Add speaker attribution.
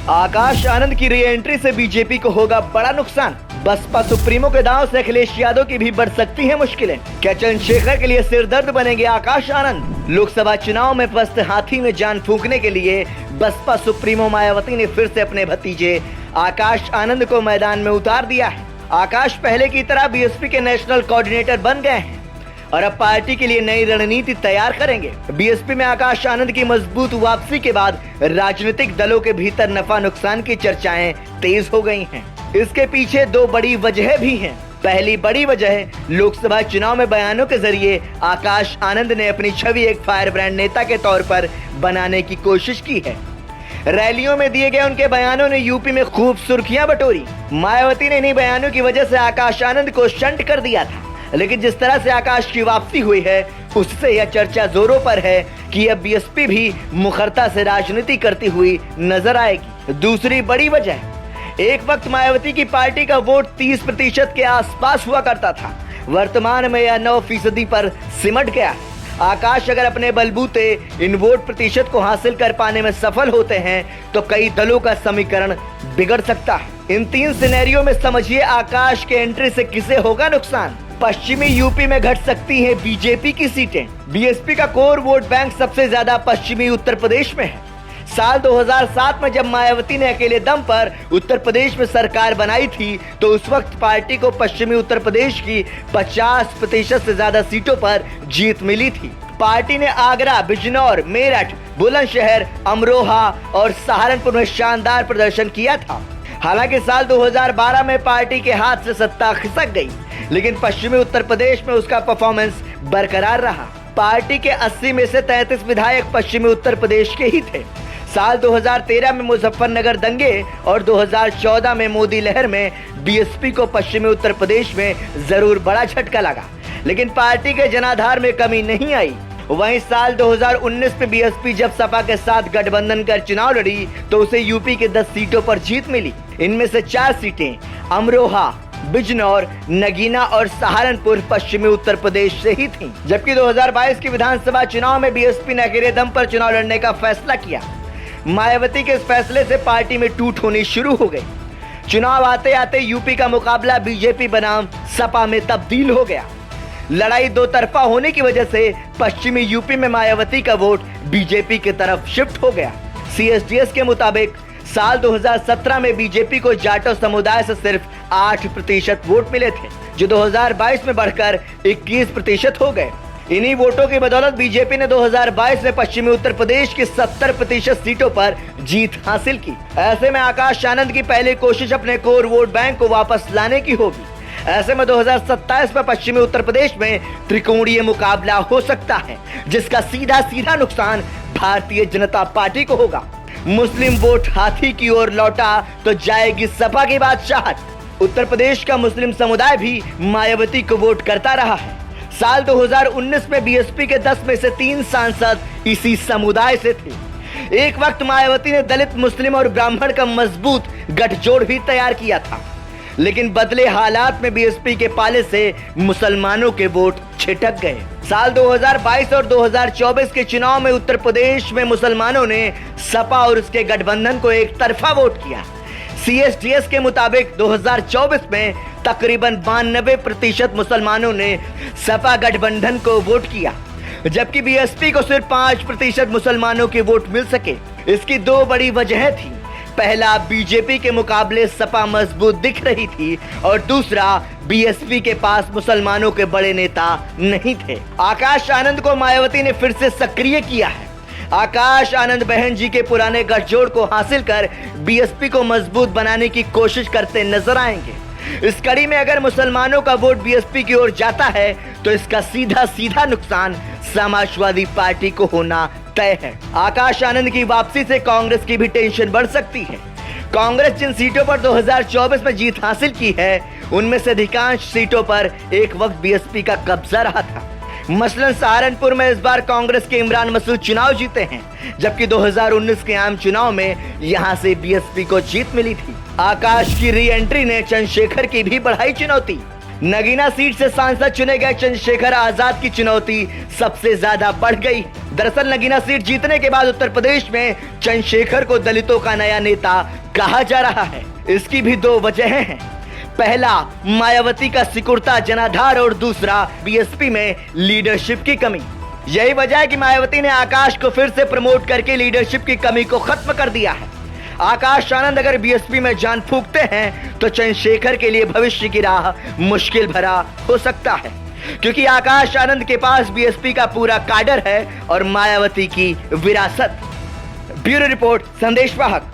Speaker 1: आकाश आनंद की re entry से BJP को होगा बड़ा नुकसान। बसपा सुप्रीमो के दांव से अखिलेश यादव की भी बढ़ सकती है मुश्किलें। क्या चंद्रशेखर के लिए सिरदर्द बनेंगे आकाश आनंद? लोकसभा चुनाव में फंसे हाथी में जान फूंकने के लिए बसपा सुप्रीमो मायावती ने फिर से अपने भतीजे आकाश आनंद को मैदान में उतार दिया है। आकाश पहले की तरह बीएसपी के नेशनल कोऑर्डिनेटर बन गए हैं और अब पार्टी के लिए नई रणनीति तैयार करेंगे। बीएसपी में आकाश आनंद की मजबूत वापसी के बाद राजनीतिक दलों के भीतर नफा नुकसान की चर्चाएं तेज हो गई हैं। इसके पीछे दो बड़ी वजह भी हैं। पहली बड़ी वजह, लोकसभा चुनाव में बयानों के जरिए आकाश आनंद ने अपनी छवि एक फायर ब्रांड नेता के तौर पर बनाने की कोशिश की है। रैलियों में दिए गए उनके बयानों ने यूपी में खूब सुर्खियां बटोरी। मायावती ने इन्हीं बयानों की वजह से आकाश आनंद को शंट कर दिया था, लेकिन जिस तरह से आकाश की वापसी हुई है उससे यह चर्चा जोरों पर है कि अब बीएसपी भी मुखरता से राजनीति करती हुई नजर आएगी। दूसरी बड़ी वजह, एक वक्त मायावती की पार्टी का वोट 30% के आसपास हुआ करता था। वर्तमान में यह 9% पर सिमट गया है। आकाश अगर अपने बलबूते इन वोट प्रतिशत को हासिल कर पाने में सफल होते हैं तो कई दलों का समीकरण बिगड़ सकता है। इन तीन सिनेरियो में समझिए आकाश के एंट्री से किसे होगा नुकसान। पश्चिमी यूपी में घट सकती हैं बीजेपी की सीटें। बीएसपी का कोर वोट बैंक सबसे ज्यादा पश्चिमी उत्तर प्रदेश में है। साल 2007 में जब मायावती ने अकेले दम पर उत्तर प्रदेश में सरकार बनाई थी तो उस वक्त पार्टी को पश्चिमी उत्तर प्रदेश की 50% से ज्यादा सीटों पर जीत मिली थी। पार्टी ने आगरा, बिजनौर, मेरठ, बुलंदशहर, अमरोहा और सहारनपुर में शानदार प्रदर्शन किया था। हालांकि साल 2012 में पार्टी के हाथ से सत्ता खिसक गई, लेकिन पश्चिमी उत्तर प्रदेश में उसका परफॉर्मेंस बरकरार रहा। पार्टी के 80 में से 33 विधायक पश्चिमी उत्तर प्रदेश के ही थे। साल 2013 में मुजफ्फरनगर दंगे और 2014 में मोदी लहर में बीएसपी को पश्चिमी उत्तर प्रदेश में जरूर बड़ा झटका लगा, लेकिन पार्टी के जनाधार में कमी नहीं आई। वहीं साल 2019 में बीएसपी जब सपा के साथ गठबंधन कर चुनाव लड़ी तो उसे यूपी के 10 सीटों पर जीत मिली। इनमें से 4 सीटें अमरोहा, बिजनौर, नगीना और सहारनपुर पश्चिमी उत्तर प्रदेश से ही थीं। जबकि 2022 के विधानसभा चुनाव में बीएसपी ने अकेले दम पर चुनाव लड़ने का फैसला किया। मायावती के इस फैसले से पार्टी में टूट होनी शुरू हो गई। चुनाव आते आते यूपी का मुकाबला बीजेपी बनाम सपा में तब्दील हो गया। लड़ाई दो तरफा होने की वजह से पश्चिमी यूपी में मायावती का वोट बीजेपी की तरफ शिफ्ट हो गया। सीएसडीएस के मुताबिक साल 2017 में बीजेपी को जाटो समुदाय से सिर्फ 8% वोट मिले थे, जो 2022 में बढ़कर 21% हो गए। इन्हीं वोटों की बदौलत बीजेपी ने 2022 में पश्चिमी उत्तर प्रदेश की 70% सीटों पर जीत हासिल की। ऐसे में आकाश आनंद की पहली कोशिश अपने कोर वोट बैंक को वापस लाने की होगी। ऐसे में 2027 में पश्चिमी उत्तर प्रदेश में त्रिकोणीय मुकाबला हो सकता है, जिसका सीधा नुकसान भारतीय जनता पार्टी को होगा। मुस्लिम वोट हाथी की ओर लौटा तो जाएगी सपा की बादशाहत। उत्तर प्रदेश का मुस्लिम समुदाय भी मायावती को वोट करता रहा है। साल 2019 में बीएसपी के 10 में से 3 सांसद इसी समुदाय से थे। एक वक्त मायावती ने दलित, मुस्लिम और ब्राह्मण का मजबूत गठजोड़ भी तैयार किया था, लेकिन बदले हालात में बीएसपी के पाले से मुसलमानों के वोट छिटक गए। साल 2022 और 2024 के चुनाव में उत्तर प्रदेश में मुसलमानों ने सपा और उसके गठबंधन को एक तरफा वोट किया। सीएसडीएस के मुताबिक 2024 में तकरीबन 92% मुसलमानों ने सपा गठबंधन को वोट किया, जबकि बीएसपी को सिर्फ 5% मुसलमानों के वोट मिल सके। इसकी दो बड़ी वजह थी। पहला, बीजेपी के मुकाबले सपा मजबूत दिख रही थी और दूसरा, बीएसपी के पास मुसलमानों के बड़े नेता नहीं थे। आकाश आनंद को मायावती ने फिर से सक्रिय किया है। आकाश आनंद बहन जी के पुराने गठजोड़ को हासिल कर बीएसपी को मजबूत बनाने की कोशिश करते नजर आएंगे। इस कड़ी में अगर मुसलमानों का वोट बीएसपी की ओर जाता है तो इसका सीधा नुकसान समाजवादी पार्टी को होना तय है। आकाश आनंद की वापसी से कांग्रेस की भी टेंशन बढ़ सकती है। कांग्रेस जिन सीटों पर 2024 में जीत हासिल की है, उनमें से अधिकांश सीटों पर एक वक्त बीएसपी का कब्जा रहा था। मसलन सहारनपुर में इस बार कांग्रेस के इमरान मसूद चुनाव जीते हैं, जबकि 2019 के आम चुनाव में यहां से बीएसपी को जीत मिली थी। आकाश की री एंट्री ने चंद्रशेखर की भी बढ़ाई चुनौती। नगीना सीट से सांसद चुने गए चंद्रशेखर आजाद की चुनौती सबसे ज्यादा बढ़ गई। दरअसल नगीना सीट जीतने के बाद उत्तर प्रदेश में चंद्रशेखर को दलितों का नया नेता कहा जा रहा है। इसकी भी दो वजहें हैं। पहला, मायावती का सिकुड़ता जनाधार और दूसरा, बीएसपी में लीडरशिप की कमी। यही वजह है कि मायावती ने आकाश को फिर से प्रमोट करके लीडरशिप की कमी को खत्म कर दिया है। आकाश आनंद अगर बीएसपी में जान फूंकते हैं तो चंद्रशेखर के लिए भविष्य की राह मुश्किल भरा हो सकता है, क्योंकि आकाश आनंद के पास बीएसपी का पूरा काडर है और मायावती की विरासत। ब्यूरो रिपोर्ट, संदेश वाहक।